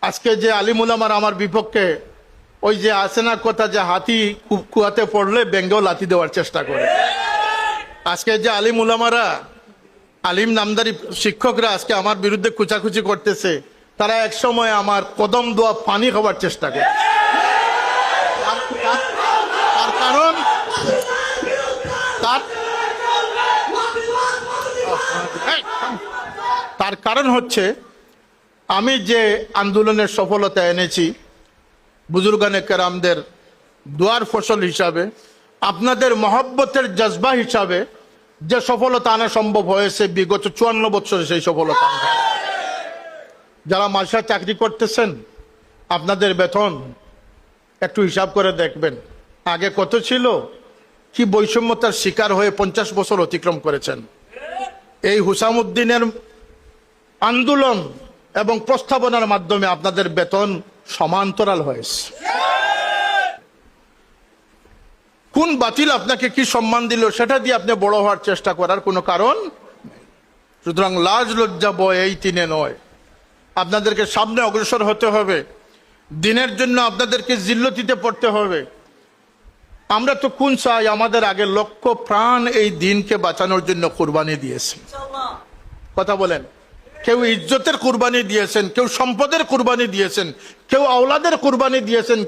আজকে যে আলিম উলামার আমার বিপক্ষে ওই যে আছে না কথা যে হাতি কুয়াতে পড়লে ব্যাঙ্গেও লাথি দেওয়ার চেষ্টা করে, আজকে যে আলিম উলামারা আলিম নামদারি শিক্ষকরা আজকে আমার বিরুদ্ধে কুচাকুচি করতেছে, তারা এক সময় আমার কদম দোয়া পানি খাওয়ার চেষ্টা করে। তার কারণ তার কারণ হচ্ছে আমি যে আন্দোলনের সফলতা এনেছি বুজুর্গানে কেরামদের দোয়ার ফসল হিসাবে, আপনাদের মহব্বতের জজবা হিসাবে যে সফলতা আনা সম্ভব হয়েছে বিগত 54 বছরে, সেই সফলতা আনা। যারা মাদ্রাসায় চাকরি করতেছেন আপনাদের বেতন একটু হিসাব করে দেখবেন আগে কত ছিল, কি বৈষম্যতার শিকার হয়ে 50 বছর অতিক্রম করেছেন। এই হুসামউদ্দিনের আন্দোলন এবং প্রস্তাবনার মাধ্যমে আপনাদের বেতন সমান্তরাল হয়েছে। কোন বাতিল আপনাকে কি সম্মান দিল সেটা দিয়ে আপনি বড় হওয়ার চেষ্টা করার কোনো কারণ। সুতরাং লাজ লজ্জা বয় এই তিনে নয়, আপনাদেরকে সামনে অগ্রসর হতে হবে, দিনের জন্য আপনাদেরকে জিল্লতিতে পড়তে হবে। আমরা তো কোন চাই, আমাদের আগে লক্ষ্য প্রাণ এই দিনকে বাঁচানোর জন্য কুরবানি দিয়েছে। কথা বলেন, কেউ ইজ্জতের কুরবানি দিয়েছেন, কেউ সম্পদের কুরবানি দিয়েছেন, কেউ আওলাদের কুরবানি দিয়েছেন।